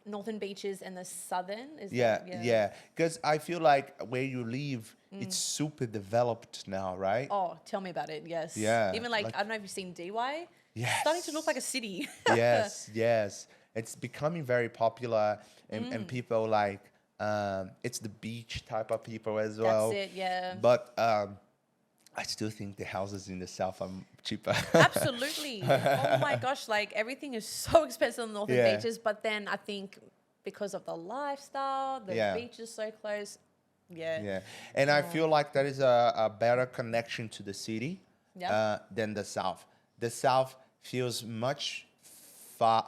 northern beaches and the southern. Is Yeah, that, yeah. Because I feel like where you live, it's super developed now, right? Oh, tell me about it. Yes. Yeah, Even like like- I don't know if you've seen DY. Yes. Starting to look like a city. Yes, yes. It's becoming very popular, and people like it's the beach type of people as well. That's it. Yeah. But I still think the houses in the south are cheaper. Absolutely. Oh my gosh, like everything is so expensive on the northern Yeah. beaches, but then I think because of the lifestyle, the Yeah. beach is so close. Yeah. Yeah, and I feel like there is a better connection to the city Yeah. than the south. The south feels much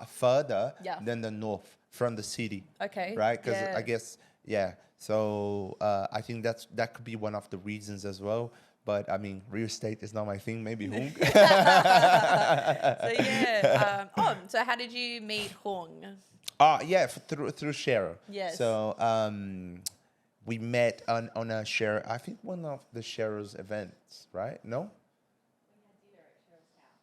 further Yeah. than the north from the city. Okay. Right? Because Yeah. I guess, yeah. So I think that could be one of the reasons as well. But I mean, real estate is not my thing. Maybe Hung. So yeah. So how did you meet Hung? Yeah, through Cheryl. Yes. So we met on a Cheryl. I think one of the Cheryl's events, right? No.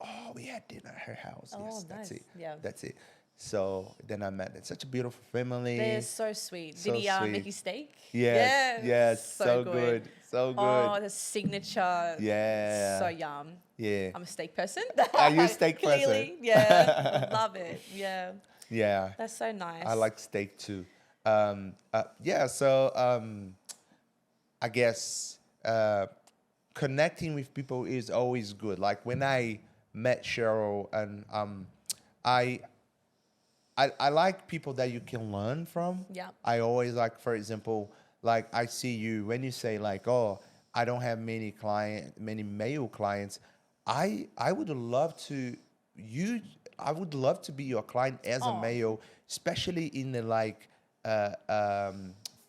Oh, we had dinner at her house. Oh, Yes, that's nice. it. Yeah. That's it. So then I met. It's such a beautiful family. They're so sweet. So Did he sweet. make you steak? Yes, yes, so good, so good. Oh, the signature. Yeah. So yum. Yeah, I'm a steak person. Are you a steak person? Clearly, yeah. Love it. Yeah. yeah. That's so nice. I like steak too. Yeah, so I guess connecting with people is always good. Like when I met Cheryl, and I I like people that you can learn from. Yeah. I always like, for example, like I see you when you say like, oh, I don't have many male clients. I would love to you. I would love to be your client as a Oh. male, especially in the like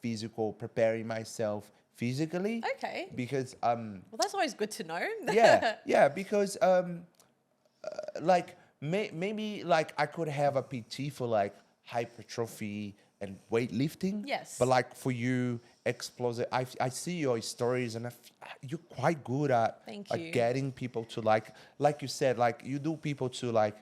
physical, preparing myself physically. Okay. Because Well, that's always good to know. yeah, because like maybe like I could have a PT for like hypertrophy and weightlifting. Yes. But like for you, explosive. I see your stories, and you're quite good at Thank like you. getting people to like you said, like you do people to like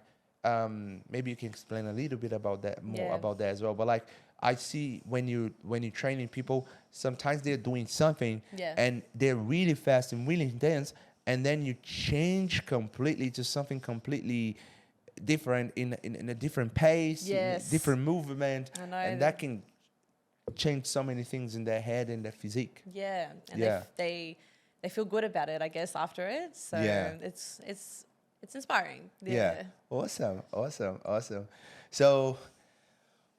maybe you can explain a little bit about that more Yeah. about that as well. But like I see when you're training people, sometimes they're doing something Yeah. and they're really fast and really intense, and then you change completely to something completely different in a different pace, in a Yes. different movement, I know and that can change so many things in their head and their physique. Yeah, and Yeah. they feel good about it, I guess, after it. So Yeah. it's inspiring. Yeah. Awesome. So,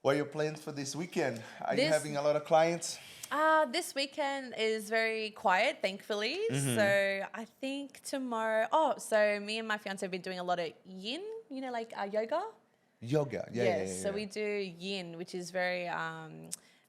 what are your plans for this weekend? Are you This- having a lot of clients? This weekend is very quiet, thankfully. Mm-hmm. So I think tomorrow. Oh, so me and my fiance have been doing a lot of yin. You know, like yoga. Yoga. Yes. So yeah. we do yin, which is very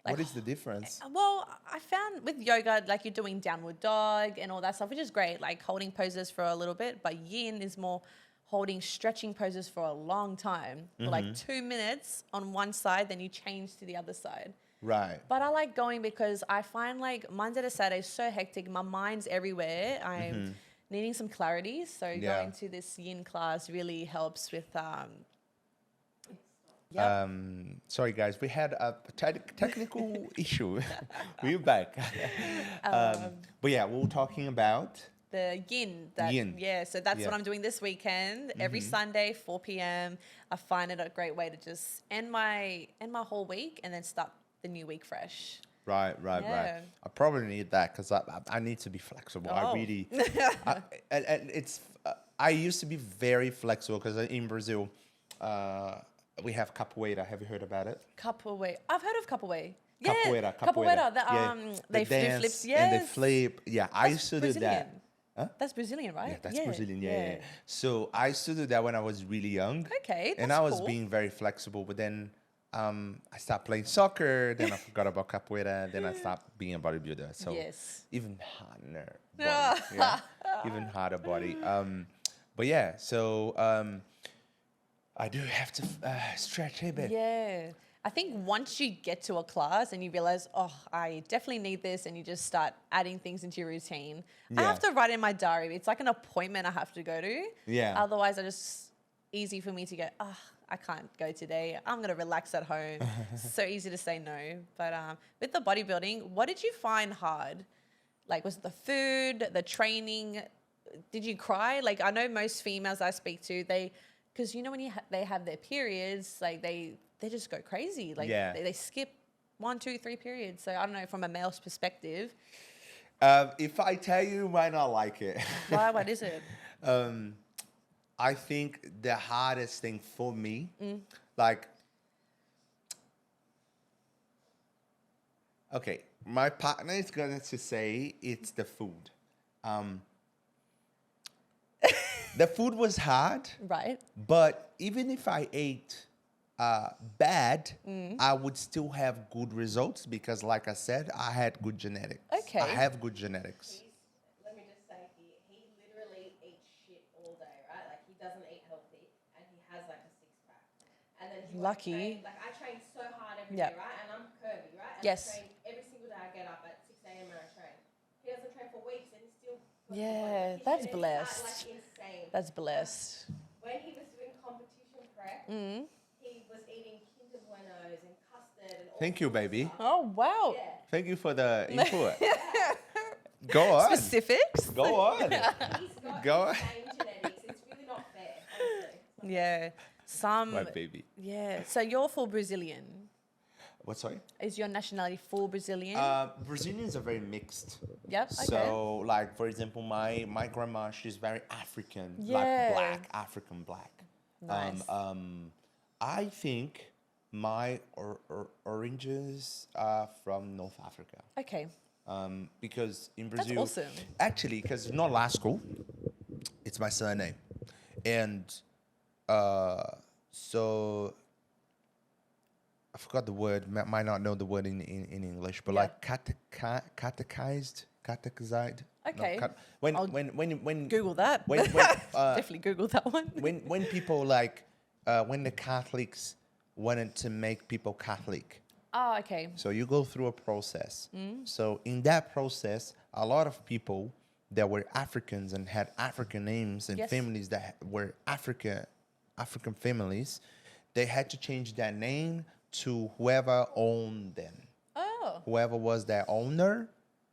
What is the difference? Well, I found with yoga, like you're doing downward dog and all that stuff, which is great, like holding poses for a little bit. But yin is more holding stretching poses for a long time, for like 2 minutes on one side, then you change to the other side. Right. But I like going because I find like Monday to Saturday is so hectic. My mind's everywhere. I'm needing some clarity. So Yeah. going to this yin class really helps with Sorry, guys, we had a technical issue. We're back. But yeah, we were talking about. the yin. Yin. Yeah, so that's what Yeah. I'm doing this weekend. Every Sunday, 4 p.m. I find it a great way to just end my whole week and then start the new week fresh. Right. Yeah. I probably need that because I need to be flexible. I Oh. really, and it's. I used to be very flexible because in Brazil, we have capoeira. Have you heard about it? Capoeira. I've heard of capoeira. Yeah, Capoeira. The, Yeah. they The do dance flips. and Yes. they flip. Yeah, I used to do Brazilian. that. Huh? That's Brazilian, right? Yeah, that's Brazilian. Yeah. So I used to do that when I was really young. Okay, And that's I was cool. being very flexible, but then I stopped playing soccer. Then I forgot about capoeira. Then I stopped being a bodybuilder. So Yes. even harder body. Yeah, even harder body. But yeah, so I do have to stretch a bit. Yeah. I think once you get to a class and you realize, oh, I definitely need this, and you just start adding things into your routine. I Yeah. have to write in my diary. It's like an appointment I have to go to. Yeah. Otherwise, easy for me to go, I can't go today. I'm going to relax at home. So easy to say no. But with the bodybuilding, what did you find hard? Like, was it the food, the training? Did you cry? Like, I know most females I speak to, because you know when they have their periods, like they just go crazy. Like Yeah. they skip 1, 2, 3 periods. So I don't know, from a male's perspective, If I tell you, you might not like it. what is it? I think the hardest thing for me, like, okay, my partner is going to say it's the food. The food was hard, Right. but even if I ate bad, I would still have good results because, like I said, I had good genetics. Okay. I have good genetics. Let me just say he literally eats shit all day, right? Like he doesn't eat healthy, and he has like a 6-pack. And then he Lucky. Like I train so hard every Yeah. day, right? And I'm curvy, right? And Yes. I train every single day. I get up at 6 a.m. and I train. He doesn't train for weeks, and he's still. Yeah, His that's genetics are, blessed. Like insane. That's blessed. When he was doing competition prep, he was eating Kinder Buenos and custard and all. Thank you, baby. Oh, wow. Yeah. Thank you for the input. Go on. Specifics? Go on. He's got Go on. insane genetics. It's really not fair, honestly. Yeah. My baby. Yeah. So you're full Brazilian. What, sorry? Is your nationality full Brazilian? Brazilians are very mixed. Yep. Okay. So, like, for example, my grandma, she's very African, Yeah. like black, African black. Nice. I think my oranges are from North Africa. Okay. Because in Brazil, awesome. actually, because not Lasco, it's my surname, and so I forgot the word. Might not know the word in English, but Yeah. like catechized. Okay. When Google that. when Definitely Google that one. when people like when the Catholics wanted to make people Catholic. Oh, okay. So you go through a process. So in that process, a lot of people that were Africans and had African names and Yes. families that were African families, they had to change their name to whoever owned them. Oh. Whoever was their owner.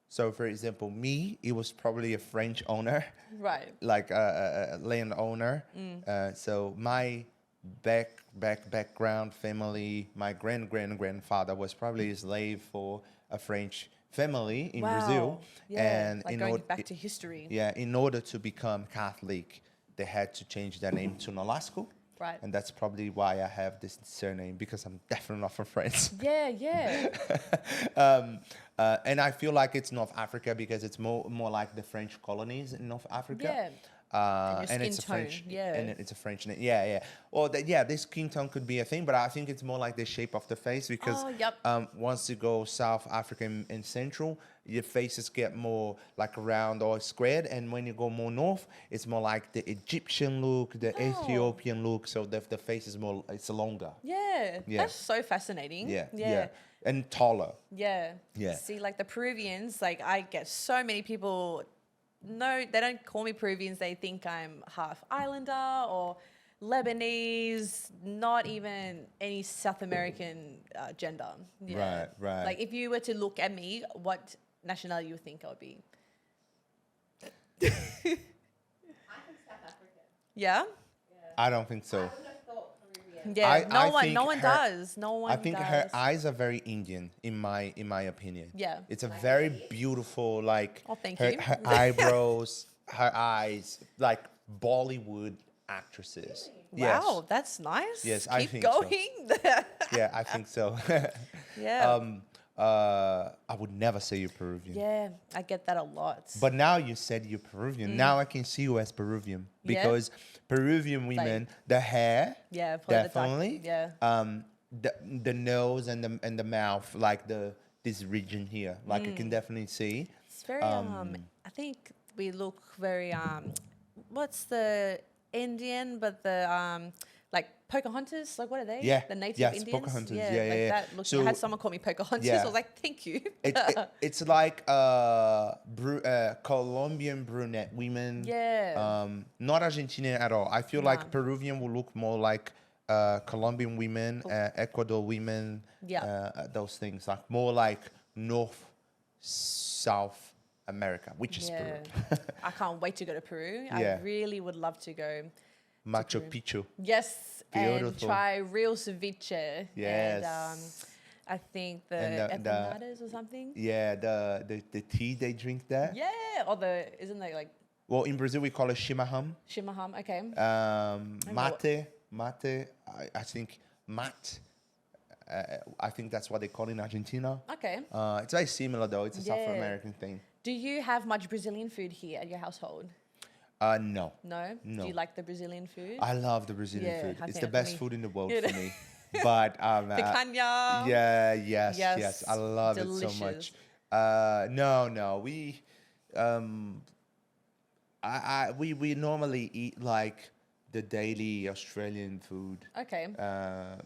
So for example, me, it was probably a French owner, Right. like a land owner. So my background family, my grandfather was probably a slave for a French family in Brazil. Yeah. And like going back to history. yeah, in order to become Catholic, they had to change their name to Nolasco. Right. And that's probably why I have this surname, because I'm definitely not from France. Yeah, yeah. And I feel like it's North Africa because it's more like the French colonies in North Africa. Yeah. And it's a skin tone, French, yeah. and it's a French name. Yeah, yeah. Or this skin tone could be a thing, but I think it's more like the shape of the face because Oh, yep. once you go South Africa and Central, your faces get more like round or squared, and when you go more north, it's more like the Egyptian look, the Ethiopian look. So the face is more, it's longer. Yeah. Yeah. That's so fascinating. Yeah, Yeah. yeah, and taller. Yeah. Yeah. See, like the Peruvians, like I get so many people. No, they don't call me Peruvians. They think I'm half Islander or Lebanese, not even any South American gender. Yeah. Right, right. Like if you were to look at me, what nationality you think I would be? I think South African. Yeah? I don't think so. I wouldn't have thought Peruvian. Yeah. I no think one her- does. No one I think does. her eyes are very Indian, in my opinion. Yeah. It's a very beautiful, like Oh, thank her, you. her eyebrows, her eyes, like Bollywood actresses. Wow, that's nice. Yes, Keep I think so. going. Yeah, I think so. Yeah. I would never say you're Peruvian. Yeah, I get that a lot. But now you said you're Peruvian. Now I can see you as Peruvian Yeah. because Peruvian women, the hair, yeah, probably definitely. The dark, yeah. The nose and the mouth, like this region here, like I can definitely see. It's very I think we look very what's the Indian but the like Pocahontas, like what are they? Yeah, The native yes, Indians. Pocahontas, yeah, like yeah, yeah. that look, I So- had someone call me Pocahontas. Yeah. I was like, thank you. It's like Colombian brunette women. Yeah. Not Argentinian at all. I feel Nah. like Peruvian will look more like Colombian women, Ecuador women. Yeah. Those things, like more like North, South America, which is Peru. I can't wait to go to Peru. Yeah. I really would love to go. Machu Picchu. Yes, and Beautiful. try real ceviche. Yes. And I think the And the- empanadas or something. Yeah, the tea they drink there. Yeah, or the isn't there like Well, in Brazil we call it shimaham. shimaham? Okay. Mate. I think mat. I think that's what they call it in Argentina. Okay. It's very similar though. It's a South Yeah. American thing. Do you have much Brazilian food here at your household? No. No. No. Do you like the Brazilian food? I love the Brazilian Yeah, food. I It's think the best me- food in the world Yeah. for me. But Picanha. yes, Yes, I love it so much. No, we normally eat like the daily Australian food. Okay.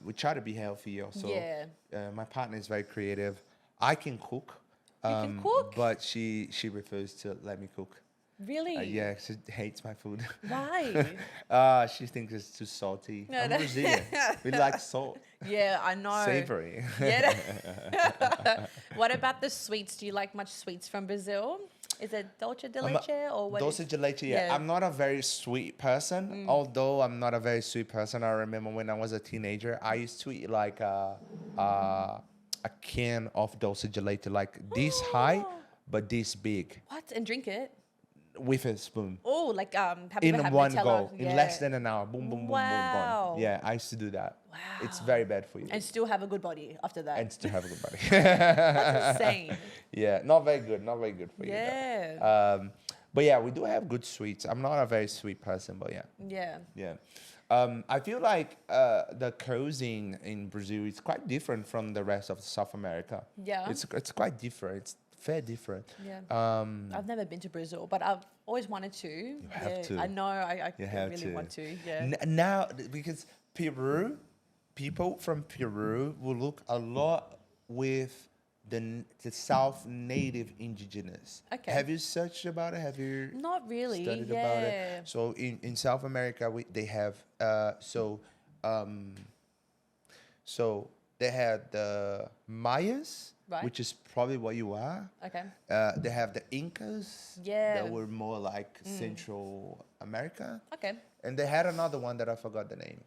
We try to be healthy also. Yeah. My partner is very creative. I can cook. can cook? But she refers to let me cook. Really? Yeah, she hates my food. Why? She thinks it's too salty. No, I'm no. Brazilian. We like salt, Yeah, I know. savory. Yeah. What about the sweets? Do you like much sweets from Brazil? Is it dulce de leche or what? Dulce de leche, yeah. Yeah. I'm not a very sweet person. Although I'm not a very sweet person, I remember when I was a teenager, I used to eat like a can of dulce de leite like this high, but this big, What? And drink it? with a spoon. Oh, like have you In ever had one Nutella? go, in less Yeah. than an hour. Boom, boom, boom, boom, Wow. boom. Yeah, I used to do that. It's Wow. very bad for you. And still have a good body after that. And still have a good body. That's insane. Yeah, not very good. Not very good for you. Yeah. Though. But yeah, we do have good sweets. I'm not a very sweet person, but yeah. Yeah. Yeah. I feel like the cuisine in Brazil is quite different from the rest of South America. Yeah. It's quite different. It's very different. Yeah. I've never been to Brazil, but I've always wanted to. You have to. I know. I You have really to. want to. Yeah. Now, because Peru, people from Peru will look a lot with the South native indigenous. Okay. Have you searched about it? Have you Not really. studied Yeah. about it? So in South America, they have so they had the Mayas, Right. which is probably what you are. Okay. They have the Incas, Yeah. that were more like Central America, Okay. and they had another one that I forgot the name,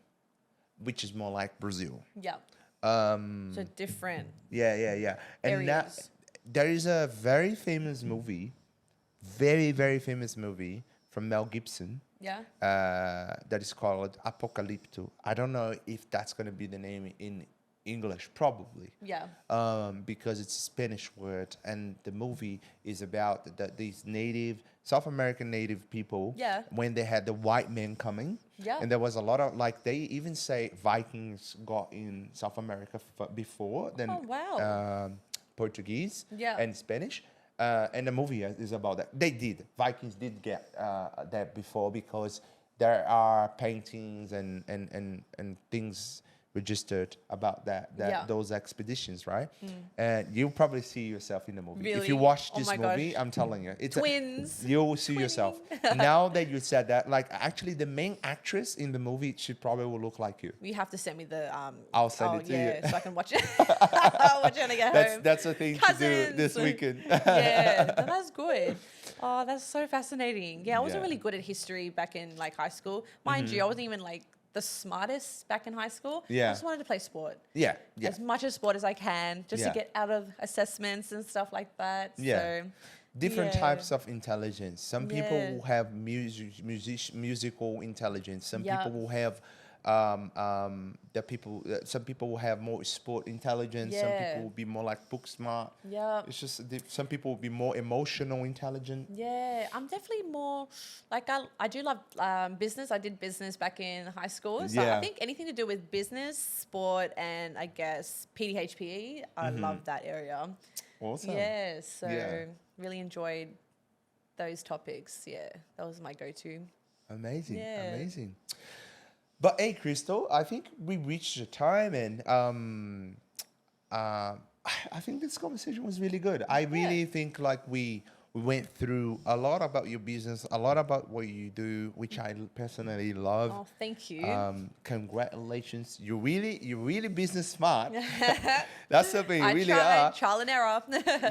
which is more like Brazil. Yeah. So different. Yeah. And now Areas. there is a very famous movie, very famous movie from Mel Gibson. Yeah. That is called Apocalipto. I don't know if that's going to be the name in English, probably. Yeah. Because it's a Spanish word, and the movie is about these South American native people. Yeah. When they had the white men coming. Yeah. And there was a lot of, like, they even say Vikings got in South America before than Oh, wow. Portuguese Yeah. and Spanish. And the movie is about that. Vikings did get that before, because there are paintings and things registered about Yeah. those expeditions, right? And you'll probably see yourself in the movie. If you Really? watch Oh this my movie, gosh. I'm telling you, it's Twins. you'll see yourself. Now that you said that, like, actually the main actress in the movie, she probably will look like you. You have to send me the. I'll send it to you. so I can watch it. I'll watch it when I get home. That's a thing to do this Cousins. weekend. Yeah, no, that's good. Oh, that's so fascinating. Yeah, I wasn't Yeah. really good at history back in like high school. Mind you, I wasn't even like the smartest back in high school. Yeah. I just wanted to play sport. Yeah. As much as sport as I can, just Yeah. to get out of assessments and stuff like that. Yeah. So, Different yeah. types of intelligence. Some people Yeah. will have musical intelligence. Some Yeah. people will have some people will have more sport intelligence. Some Yeah. people will be more like book smart. yeah. It's just some people will be more emotional intelligent. Yeah, I'm definitely more like I do love business. I did business back in high school. So Yeah. I think anything to do with business, sport, and I guess PDHPE, I love that area. Awesome. Yeah, so Yeah. really enjoyed those topics. Yeah, that was my go-to. Amazing. Yeah. Amazing. But hey, Crystal, I think we reached the time, and I think this conversation was really good. I really think like we went through a lot about your business, a lot about what you do, which I personally love. Oh, thank you. Congratulations. You're really business smart. That's something you I really tried, are. trial and error.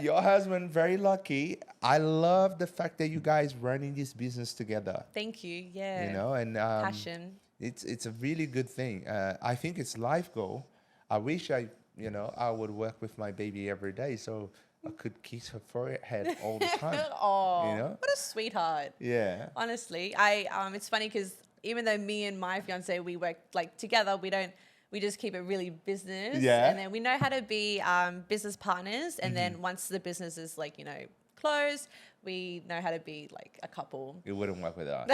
Your husband, very lucky. I love the fact that you guys running this business together. Thank you. Yeah. You know, and Passion. it's a really good thing. I think it's life goal. I wish I would work with my baby every day, so I could kiss her forehead all the time. Oh, You know? what a sweetheart. Yeah. Honestly, it's funny because even though me and my fiance, we work like together, we just keep it really business. Yeah. And then we know how to be business partners. And then once the business is like, closed, we know how to be like a couple. It wouldn't work with us.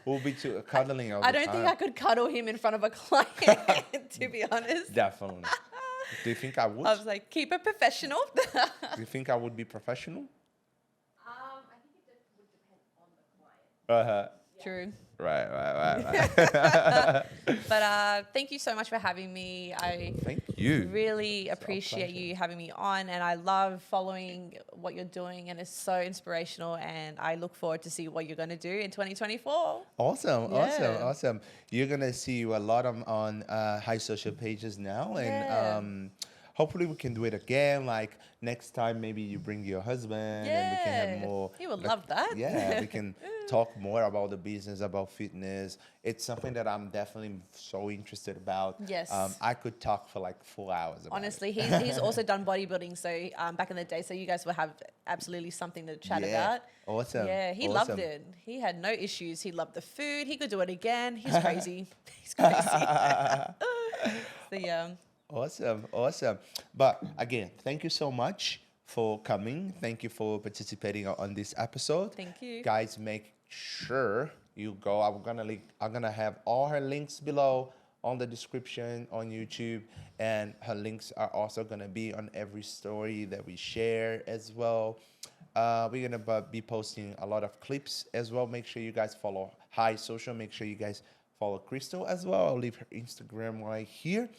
We'll be cuddling all the I time. don't think I could cuddle him in front of a client, to be honest. Definitely. Do you think I would? I was like, keep it professional. Do you think I would be professional? I think it would depend on the client. True. Right. But thank you so much for having me. I Thank you. really our appreciate pleasure. you having me on, and I love following what you're doing, and it's so inspirational, and I look forward to see what you're going to do in 2024. Awesome. Yeah. You're gonna see you a lot on high social pages now, and Yeah. hopefully we can do it again. Like next time, maybe you bring your husband and we can have Yeah. more. He would like, love that. Yeah, we can talk more about the business, about fitness. It's something that I'm definitely so interested about. Yes. I could talk for like 4 hours about Honestly, it. he's also done bodybuilding. So back in the day, so you guys will have absolutely something to chat about. Awesome. Yeah, he Awesome. loved it. He had no issues. He loved the food. He could do it again. He's crazy. He's crazy. So yeah. Awesome, awesome. But again, thank you so much for coming. Thank you for participating on this episode. Thank you. Guys, make sure you go. I'm gonna have all her links below on the description on YouTube, and her links are also gonna be on every story that we share as well. We're gonna be posting a lot of clips as well. Make sure you guys follow High Social. Make sure you guys follow Crystal as well. I'll leave her Instagram right here.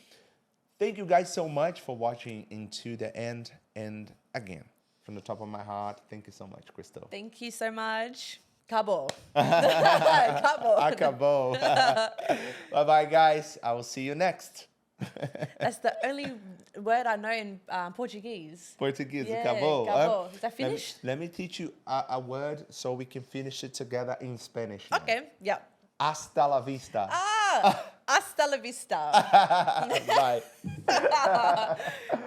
Thank you guys so much for watching into the end. And again, from the top of my heart, thank you so much, Crystal. Thank you so much. Cabo. Cabo. Acabou. Bye-bye, guys. I will see you next. That's the only word I know in Portuguese. Portuguese, Yeah, acabou. acabou. Is that Let me- finished? Let me teach you a word so we can finish it together in Spanish. now. Okay, yeah. Hasta la vista. Hasta la vista. Bye.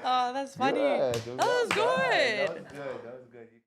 Oh, that's funny. Good. That was good. That was good. That was good.